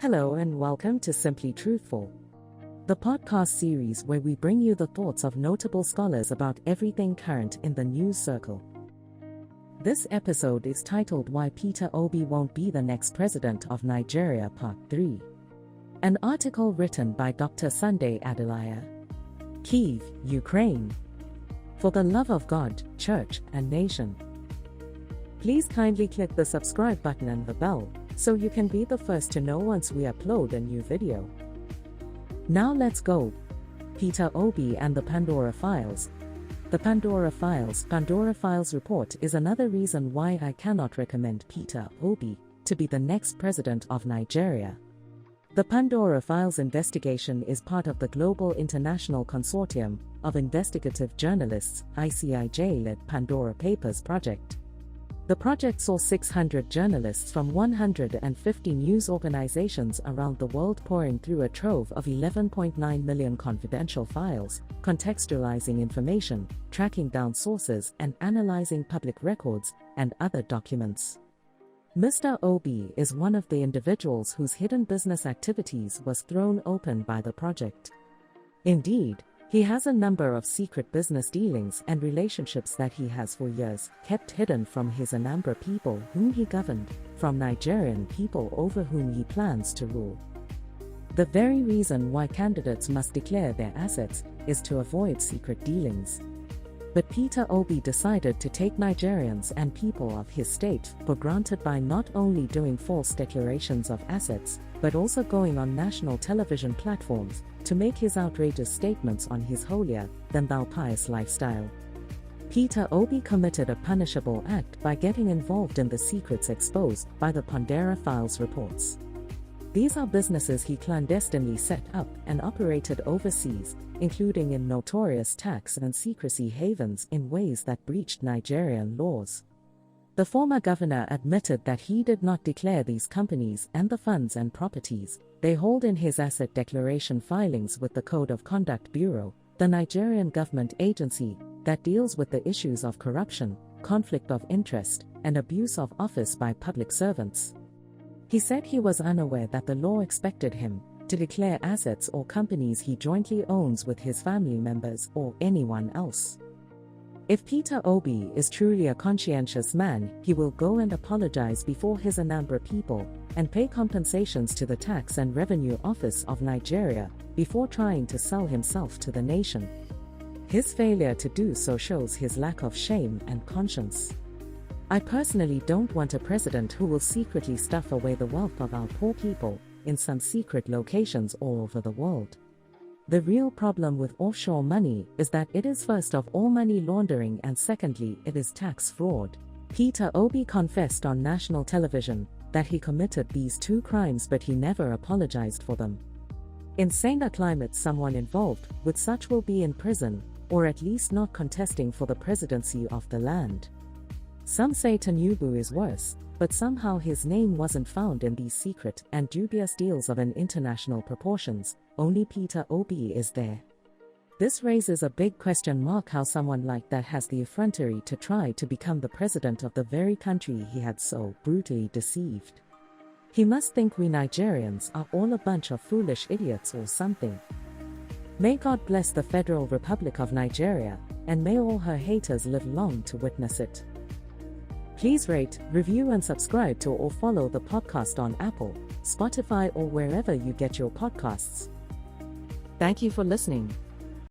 Hello and welcome to Simply Truthful, the podcast series where we bring you the thoughts of notable scholars about everything current in the news circle. This episode is titled Why Peter Obi Won't Be the Next President of Nigeria Part 3. An article written by Dr. Sunday Adelaja. Kyiv, Ukraine. For the love of God, church, and nation. Please kindly click the subscribe button and the bell, so you can be the first to know once we upload a new video. Now let's go. Peter Obi and the Pandora Files. The Pandora Files report is another reason why I cannot recommend Peter Obi to be the next president of Nigeria. The Pandora Files investigation is part of the global international consortium of investigative journalists, ICIJ-led Pandora Papers project. The project saw 600 journalists from 150 news organizations around the world pouring through a trove of 11.9 million confidential files, contextualizing information, tracking down sources, and analyzing public records and other documents. Mr. Obi is one of the individuals whose hidden business activities was thrown open by the project. Indeed, he has a number of secret business dealings and relationships that he has for years kept hidden from his Anambra people whom he governed, from Nigerian people over whom he plans to rule. The very reason why candidates must declare their assets is to avoid secret dealings. But Peter Obi decided to take Nigerians and people of his state for granted by not only doing false declarations of assets, but also going on national television platforms to make his outrageous statements on his holier-than-thou pious lifestyle. Peter Obi committed a punishable act by getting involved in the secrets exposed by the Pandora Files reports. These are businesses he clandestinely set up and operated overseas, including in notorious tax and secrecy havens in ways that breached Nigerian laws. The former governor admitted that he did not declare these companies and the funds and properties they hold in his asset declaration filings with the Code of Conduct Bureau, the Nigerian government agency that deals with the issues of corruption, conflict of interest, and abuse of office by public servants. He said he was unaware that the law expected him to declare assets or companies he jointly owns with his family members or anyone else. If Peter Obi is truly a conscientious man, he will go and apologize before his Anambra people and pay compensations to the Tax and Revenue Office of Nigeria before trying to sell himself to the nation. His failure to do so shows his lack of shame and conscience. I personally don't want a president who will secretly stuff away the wealth of our poor people in some secret locations all over the world. The real problem with offshore money is that it is first of all money laundering and secondly it is tax fraud. Peter Obi confessed on national television that he committed these two crimes but he never apologized for them. In saner climates someone involved with such will be in prison, or at least not contesting for the presidency of the land. Some say Tinubu is worse, but somehow his name wasn't found in these secret and dubious deals of an international proportions. Only Peter Obi is there. This raises a big question mark how someone like that has the effrontery to try to become the president of the very country he had so brutally deceived. He must think we Nigerians are all a bunch of foolish idiots or something. May God bless the Federal Republic of Nigeria, and may all her haters live long to witness it. Please rate, review and subscribe to or follow the podcast on Apple, Spotify or wherever you get your podcasts. Thank you for listening.